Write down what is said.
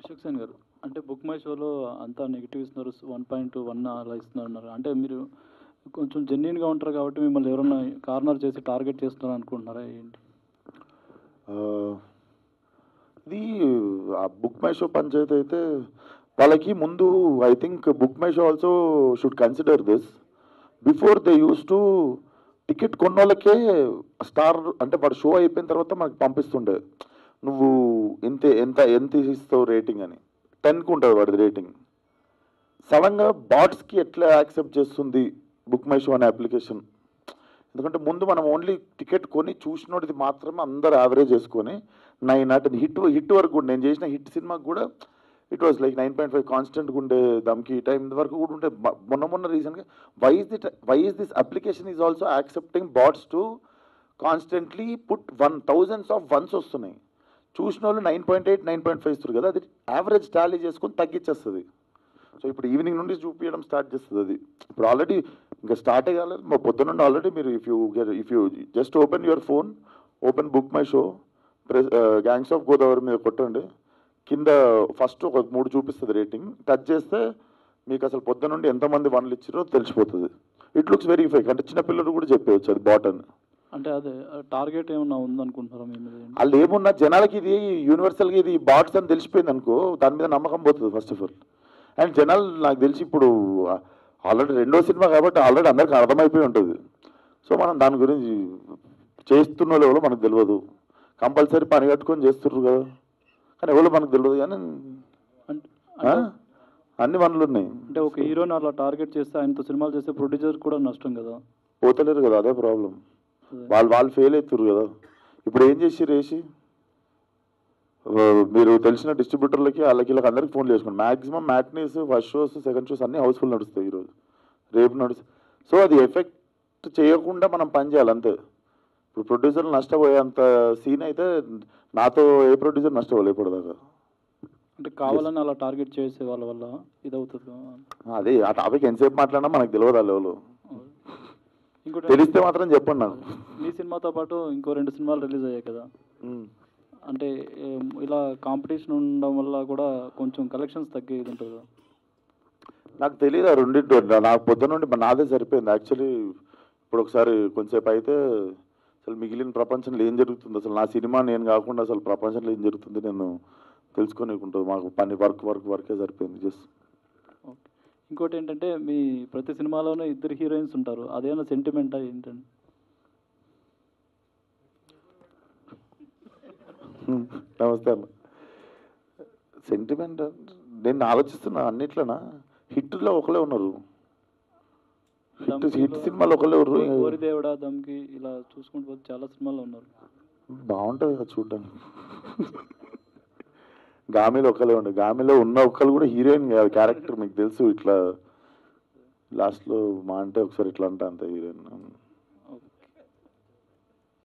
అశోక్ సేన్ గారు, అంటే book my షోలో అంతా నెగిటివ్ ఇస్తున్నారు, 1.1 అలా ఇస్తున్నారు. అంటే మీరు కొంచెం జెన్యున్గా ఉంటారు కాబట్టి మిమ్మల్ని ఎవరన్నా కార్నర్ చేసి టార్గెట్ చేస్తున్నారు అనుకుంటున్నారా ఏంటి? ఇది ఆ బుక్ మై షో పంచాయతీ అయితే వాళ్ళకి ముందు I think book my show also should consider this before they use to ticket కొన్న వాళ్ళకే స్టార్ అంటే వాడు షో అయిపోయిన తర్వాత మనకు పంపిస్తుండే నువ్వు ఎంత ఇస్తావు రేటింగ్ అని 10కి ఉంటుంది వాడిది రేటింగ్. సడన్గా బాట్స్కి ఎట్లా యాక్సెప్ట్ చేస్తుంది బుక్ మై షో అనే అప్లికేషన్? ఎందుకంటే ముందు మనం ఓన్లీ టికెట్ కొని చూసినోడిది మాత్రమే అందరు యావరేజ్ చేసుకొని 9 అంటే హిట్ వరకు కూడా నేను చేసిన హిట్ సినిమాకి కూడా ఇట్ వాజ్ లైక్ 9.5 కాన్స్టెంట్గా ఉండే దమ్కి టైం వరకు కూడా ఉంటే మొన్న రీసెంట్గా why is this application is also accepting bots to constantly put 1000s of ones వస్తున్నాయి. చూసిన వాళ్ళు 9.8 9.5 ఇస్తారు కదా, అది యావరేజ్ టాలీ చేసుకొని తగ్గించేస్తుంది. సో ఇప్పుడు ఈవినింగ్ నుండి చూపించడం స్టార్ట్ చేస్తుంది. అది ఇప్పుడు ఆల్రెడీ ఇంకా స్టార్ట్ కాలేదు, మా పొద్దున నుండి ఆల్రెడీ మీరు if you just open your phone, open book my show, gangs of Godavari మీద కొట్టండి, కింద ఫస్ట్ ఒక 3 చూపిస్తుంది రేటింగ్, టచ్ చేస్తే మీకు అసలు పొద్దున నుండి ఎంతమంది వన్లు ఇచ్చారో తెలిసిపోతుంది. ఇట్ లుక్స్ వెరీ ఫేక్, అంటే చిన్నపిల్లలు కూడా చెప్పవచ్చు అది బాట్ అని. అంటే అదే టార్గెట్ ఏమన్నా ఉందనుకుంటున్నారా మీ మీద? వాళ్ళు ఏమున్నా జనాలకి ఇది యూనివర్సల్గా ఇది బాట్స్ అని తెలిసిపోయింది అనుకో, దాని మీద నమ్మకం పోతుంది ఫస్ట్ ఆఫ్ ఆల్. అండ్ జనాలు నాకు తెలిసి ఇప్పుడు ఆల్రెడీ 2వ సినిమా కాబట్టి ఆల్రెడీ అందరికీ అర్థమైపోయి ఉంటుంది. సో మనం దాని గురించి చేస్తున్న ఎవరో మనకు తెలియదు, కంపల్సరీ పని కట్టుకొని చేస్తుర్రు కదా, కానీ ఎవరో మనకు తెలియదు. కానీ అన్ని వనరులు ఉన్నాయి. అంటే ఒక హీరోని అలా టార్గెట్ చేస్తే ఆయనతో సినిమాలు చేస్తే ప్రొడ్యూసర్ కూడా నష్టం కదా, పోతలేరు కదా, అదే ప్రాబ్లం. వాళ్ళు ఫెయిల్ అవుతారు కదా. ఇప్పుడు ఏం చేసి మీరు తెలిసిన డిస్ట్రిబ్యూటర్లకి వాళ్ళకి వీళ్ళకి అందరికి ఫోన్లు చేసుకోండి. Maximum matinees, first shows, second shows అన్నీ హౌస్ఫుల్ నడుస్తాయి ఈరోజు, రేపు నడుస్తాయి. సో అది ఎఫెక్ట్ చేయకుండా మనం పని చేయాలి అంతే. ఇప్పుడు ప్రొడ్యూసర్లు నష్టపోయేంత సీన్ అయితే నాతో ఏ ప్రొడ్యూసర్ నష్టపోలేదు ఇప్పటిదాకా. అంటే కావాలని అలా టార్గెట్ చేసే వాళ్ళ వల్ల ఇదవుతుంది. అదే ఆ టాపిక్ ఎంతసేపు మాట్లాడినా మనకు తెలియదు ఆ లెవెల్. ఇంకోటి తెలిస్తే మాత్రం చెప్పండి నాకు. మీ సినిమాతో పాటు ఇంకో 2 సినిమాలు రిలీజ్ అయ్యాయి కదా, అంటే ఇలా కాంపిటీషన్ ఉండడం వల్ల కూడా కొంచెం కలెక్షన్స్ తగ్గేది ఉంటుంది. నాకు తెలియదు ఆ రెండింటి, నాకు పొద్దున నుండి నాదే సరిపోయింది యాక్చువల్లీ. ఇప్పుడు ఒకసారి కొంచెంసేపు అయితే అసలు మిగిలిన ప్రపంచంలో ఏం జరుగుతుంది, అసలు నా సినిమా నేను కాకుండా అసలు ప్రపంచంలో ఏం జరుగుతుంది నేను తెలుసుకొనికుంటుంది. మాకు పని వర్కే సరిపోయింది జస్ట్. ఓకే. ఇంకోటి ఏంటంటే మీ ప్రతి సినిమాలోనే 2 హీరోయిన్స్ ఉంటారు, అదేమైనా సెంటిమెంటా ఏంటండి? నమస్తే అన్న. సెంటిమెంట్ నేను ఆలోచిస్తున్నా అన్నిట్లోనా హిట్లో ఒకలే ఉన్నారు, హిట్ సినిమాలు ఒకలే ఉన్నారు. ఓరి దేవుడా, దమ్కి ఇలా చూసుకుంటూ పోతే చాలా సినిమాల్లో ఉన్నారు. బాగుంటుంది కదా చూడడానికి. గామిలో ఒకలే ఉండే, గామిలో ఉన్న ఒక్కరు కూడా హీరోయిన్ కాదు, క్యారెక్టర్ మీకు తెలుసు. ఇట్లా లాస్ట్లో మా అంటే ఒకసారి ఇట్లా అంటే అంత హీరోయిన్.